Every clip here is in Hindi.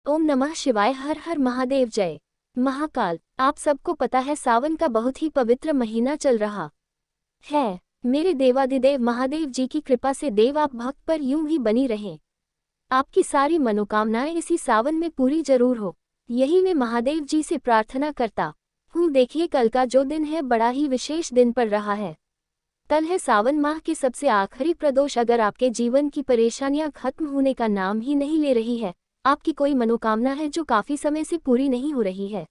ओम नमः शिवाय। हर हर महादेव। जय महाकाल। आप सबको पता है सावन का बहुत ही पवित्र महीना चल रहा है। मेरे देवादिदेव महादेव जी की कृपा से देव आप भक्त पर यूं ही बनी रहें। आपकी सारी मनोकामनाएं इसी सावन में पूरी जरूर हो, यही मैं महादेव जी से प्रार्थना करता हूँ। देखिए कल का जो दिन है बड़ा ही विशेष दिन पड़ रहा है। कल है सावन माह के सबसे आखिरी प्रदोष। अगर आपके जीवन की परेशानियां खत्म होने का नाम ही नहीं ले रही है, आपकी कोई मनोकामना है जो काफी समय से पूरी नहीं हो रही है,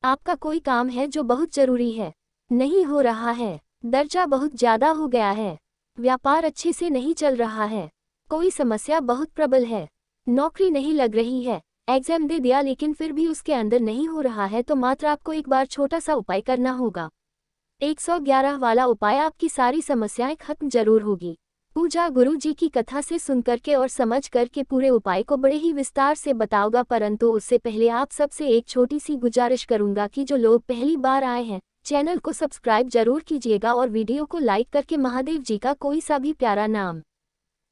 आपका कोई काम है जो बहुत जरूरी है नहीं हो रहा है, दर्जा बहुत ज्यादा हो गया है, व्यापार अच्छे से नहीं चल रहा है, कोई समस्या बहुत प्रबल है, नौकरी नहीं लग रही है, एग्जाम दे दिया लेकिन फिर भी उसके अंदर नहीं हो रहा है, तो मात्र आपको एक बार छोटा सा उपाय करना होगा। 111 वाला उपाय आपकी सारी समस्याएं खत्म जरूर होगी। पूजा गुरु जी की कथा से सुन करके और समझ करके पूरे उपाय को बड़े ही विस्तार से बताऊंगा, परंतु उससे पहले आप सबसे एक छोटी सी गुजारिश करूंगा कि जो लोग पहली बार आए हैं चैनल को सब्सक्राइब जरूर कीजिएगा और वीडियो को लाइक करके महादेव जी का कोई सा भी प्यारा नाम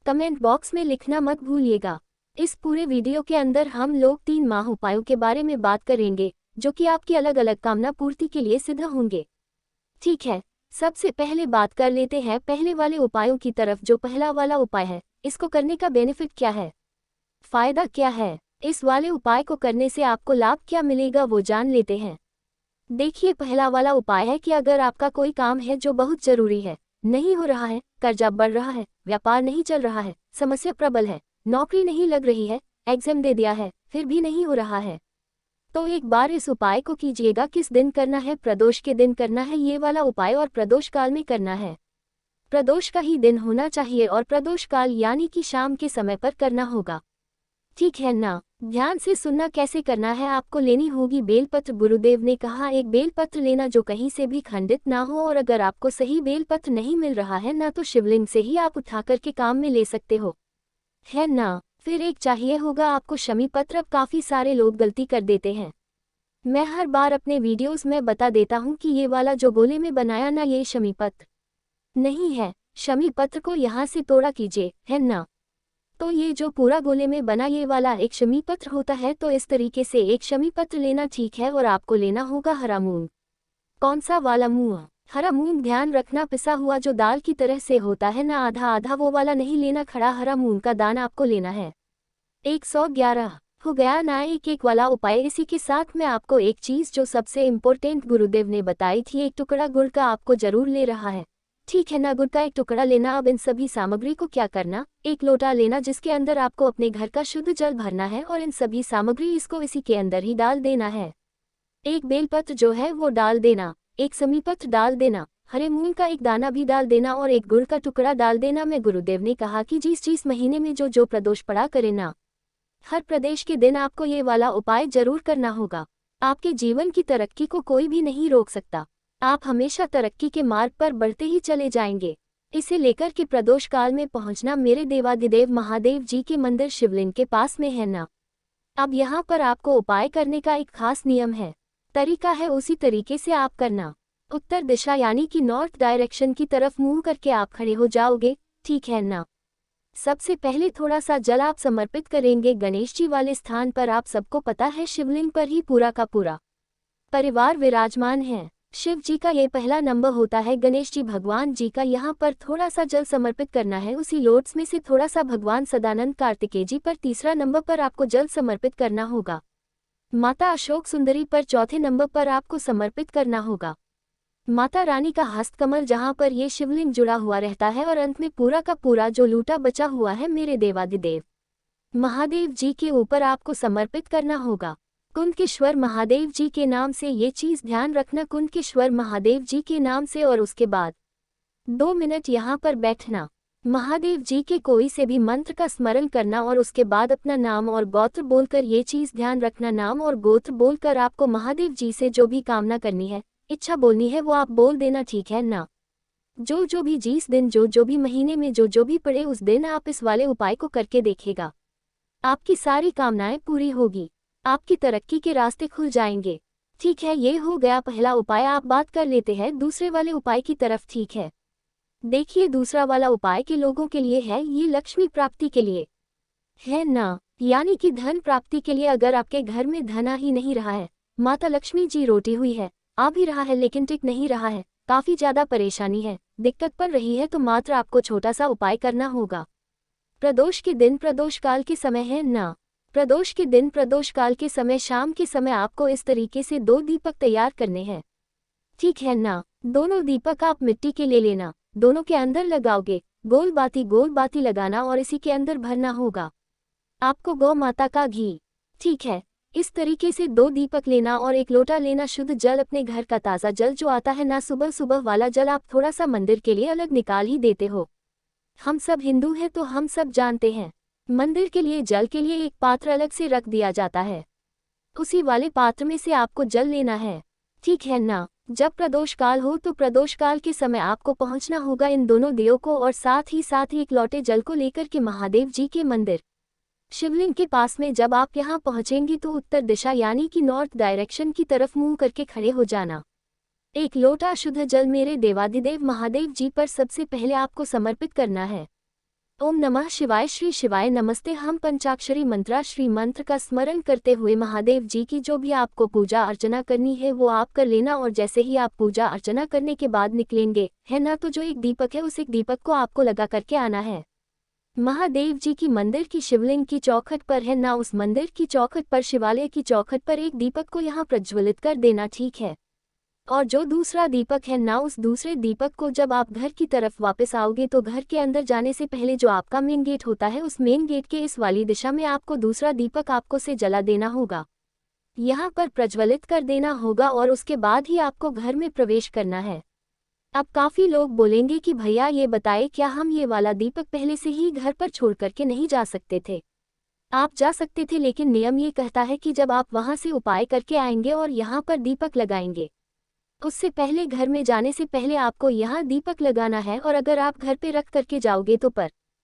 कमेंट बॉक्स में लिखना मत भूलिएगा। इस पूरे वीडियो के अंदर हम लोग 3 माह उपायों के बारे में बात करेंगे जो कि आपकी अलग अलग कामना पूर्ति के लिए सिद्ध होंगे। ठीक है, सबसे पहले बात कर लेते हैं पहले वाले उपायों की तरफ। जो पहला वाला उपाय है, इसको करने का बेनिफिट क्या है, फायदा क्या है, इस वाले उपाय को करने से आपको लाभ क्या मिलेगा वो जान लेते हैं। देखिए पहला वाला उपाय है कि अगर आपका कोई काम है जो बहुत जरूरी है, नहीं हो रहा है, कर्जा बढ़ रहा है, व्यापार नहीं चल रहा है, समस्या प्रबल है, नौकरी नहीं लग रही है, एग्जाम दे दिया है फिर भी नहीं हो रहा है, तो एक बार इस उपाय को कीजिएगा। किस दिन करना है, प्रदोष के दिन करना है ये वाला उपाय, और प्रदोष काल में करना है। प्रदोष का ही दिन होना चाहिए और प्रदोष काल यानी कि शाम के समय पर करना होगा। ठीक है ना, ध्यान से सुनना। कैसे करना है, आपको लेनी होगी बेलपत्र। गुरुदेव ने कहा एक बेलपत्र लेना जो कहीं से भी खंडित ना हो, और अगर आपको सही बेलपत्र नहीं मिल रहा है ना, तो शिवलिंग से ही आप उठा करके काम में ले सकते हो, है ना। फिर एक चाहिए होगा आपको शमी पत्र। अब काफ़ी सारे लोग गलती कर देते हैं, मैं हर बार अपने वीडियोस में बता देता हूँ कि ये वाला जो गोले में बनाया ना, ये शमी पत्र नहीं है। शमी पत्र को यहाँ से तोड़ा कीजिए, है ना। तो ये जो पूरा गोले में बना ये वाला एक शमी पत्र होता है, तो इस तरीके से एक शमी पत्र लेना। ठीक है, और आपको लेना होगा हरा मूंग। कौन सा वाला मूंग, हरा मूंग। ध्यान रखना पिसा हुआ जो दाल की तरह से होता है ना, आधा आधा वो वाला नहीं लेना, खड़ा हरा मूंग का दाना आपको लेना है। 111 हो गया ना एक एक वाला उपाय। इसी के साथ में आपको एक चीज जो सबसे इम्पोर्टेंट गुरुदेव ने बताई थी, एक टुकड़ा गुड़ का आपको जरूर ले रहा है। ठीक है ना, गुड़ का एक टुकड़ा लेना। अब इन सभी सामग्री को क्या करना, एक लोटा लेना जिसके अंदर आपको अपने घर का शुद्ध जल भरना है, और इन सभी सामग्री इसको इसी के अंदर ही डाल देना है। एक बेलपत्र जो है वो डाल देना, एक समीपत्र डाल देना, हरे मूंग का एक दाना भी डाल देना, और एक गुड़ का टुकड़ा डाल देना। मैं गुरुदेव ने कहा कि जिस महीने में जो जो प्रदोष पड़ा करे ना, हर प्रदेश के दिन आपको ये वाला उपाय जरूर करना होगा। आपके जीवन की तरक्की को कोई भी नहीं रोक सकता, आप हमेशा तरक्की के मार्ग पर बढ़ते ही चले जाएंगे। इसे लेकर के प्रदोष काल में पहुंचना मेरे देवादिदेव महादेव जी के मंदिर शिवलिंग के पास में है ना। अब यहाँ पर आपको उपाय करने का एक खास नियम है, तरीका है, उसी तरीके से आप करना। उत्तर दिशा यानी कि नॉर्थ डायरेक्शन की तरफ मुंह करके आप खड़े हो जाओगे, ठीक है ना। सबसे पहले थोड़ा सा जल आप समर्पित करेंगे गणेश जी वाले स्थान पर। आप सबको पता है शिवलिंग पर ही पूरा का पूरा परिवार विराजमान है। शिव जी का ये पहला नंबर होता है, गणेश जी भगवान जी का यहाँ पर थोड़ा सा जल समर्पित करना है। उसी लोट्स में से थोड़ा सा भगवान सदानंद कार्तिकेय जी पर तीसरा नंबर पर आपको जल समर्पित करना होगा। माता अशोक सुंदरी पर चौथे नंबर पर आपको समर्पित करना होगा। माता रानी का हस्तकमल जहाँ पर ये शिवलिंग जुड़ा हुआ रहता है, और अंत में पूरा का पूरा जो लूटा बचा हुआ है मेरे देवादिदेव महादेव जी के ऊपर आपको समर्पित करना होगा। कुंडकेश्वर महादेव जी के नाम से ये चीज ध्यान रखना, कुंडकेश्वर महादेव जी के नाम से। और उसके बाद 2 मिनट यहाँ पर बैठना, महादेव जी के कोई से भी मंत्र का स्मरण करना, और उसके बाद अपना नाम और गोत्र बोलकर ये चीज ध्यान रखना, नाम और गोत्र बोलकर आपको महादेव जी से जो भी कामना करनी है, इच्छा बोलनी है, वो आप बोल देना, ठीक है ना। जो भी जिस दिन जो भी महीने में जो भी पड़े उस दिन आप इस वाले उपाय को करके देखेगा, आपकी सारी कामनाएं पूरी होगी, आपकी तरक्की के रास्ते खुल जाएंगे। ठीक है, ये हो गया पहला उपाय। आप बात कर लेते हैं दूसरे वाले उपाय की तरफ। ठीक है, देखिए दूसरा वाला उपाय के लोगों के लिए है, ये लक्ष्मी प्राप्ति के लिए है ना, यानी कि धन प्राप्ति के लिए अगर आपके घर में धन आ ही नहीं रहा है, माता लक्ष्मी जी रोटी हुई है, आ भी रहा है लेकिन टिक नहीं रहा है, काफी ज्यादा परेशानी है, दिक्कत पड़ रही है, तो मात्र आपको छोटा सा उपाय करना होगा। प्रदोष के दिन प्रदोष काल के समय है ना, प्रदोष के दिन प्रदोष काल के समय शाम के समय आपको इस तरीके से 2 दीपक तैयार करने हैं, ठीक है ना। दोनों दीपक आप मिट्टी के ले लेना, दोनों के अंदर लगाओगे, गोल बाती लगाना और इसी के अंदर भरना होगा आपको गौ माता का घी, ठीक है। इस तरीके से 2 दीपक लेना और 1 लोटा लेना शुद्ध जल, अपने घर का ताज़ा जल जो आता है ना, सुबह सुबह वाला जल आप थोड़ा सा मंदिर के लिए अलग निकाल ही देते हो। हम सब हिंदू हैं तो हम सब जानते हैं, मंदिर के लिए जल के लिए एक पात्र अलग से रख दिया जाता है, उसी वाले पात्र में से आपको जल लेना है, ठीक है ना। जब प्रदोष काल हो तो प्रदोष काल के समय आपको पहुंचना होगा इन दोनों देवों को और साथ ही 1 लोटे जल को लेकर के महादेव जी के मंदिर शिवलिंग के पास में जब आप यहाँ पहुंचेंगी तो उत्तर दिशा यानी कि नॉर्थ डायरेक्शन की तरफ मुंह करके खड़े हो जाना। 1 लोटा शुद्ध जल मेरे देवादिदेव महादेव जी पर सबसे पहले आपको समर्पित करना है। ओम नमः शिवाय, श्री शिवाय नमस्ते। हम पंचाक्षरी मंत्रा श्री मंत्र का स्मरण करते हुए महादेव जी की जो भी आपको पूजा अर्चना करनी है वो आप कर लेना, और जैसे ही आप पूजा अर्चना करने के बाद निकलेंगे है ना, तो जो 1 दीपक है उस 1 दीपक को आपको लगा करके आना है महादेव जी की मंदिर की शिवलिंग की चौखट पर है ना, उस मंदिर की चौखट पर शिवालय की चौखट पर 1 दीपक को यहाँ प्रज्वलित कर देना, ठीक है। और जो दूसरा दीपक है ना, उस दूसरे दीपक को जब आप घर की तरफ वापस आओगे तो घर के अंदर जाने से पहले जो आपका मेन गेट होता है उस मेन गेट के इस वाली दिशा में आपको दूसरा दीपक आपको से जला देना होगा, यहाँ पर प्रज्वलित कर देना होगा और उसके बाद ही आपको घर में प्रवेश करना है। अब काफी लोग बोलेंगे कि भैया ये बताए क्या हम ये वाला दीपक पहले से ही घर पर छोड़ करके नहीं जा सकते थे? आप जा सकते थे, लेकिन नियम ये कहता है कि जब आप वहां से उपाय करके आएंगे और यहाँ पर दीपक लगाएंगे, उससे पहले घर में जाने से पहले आपको यहाँ दीपक लगाना है, और अगर आप घर पे रख करके जाओगे तो पर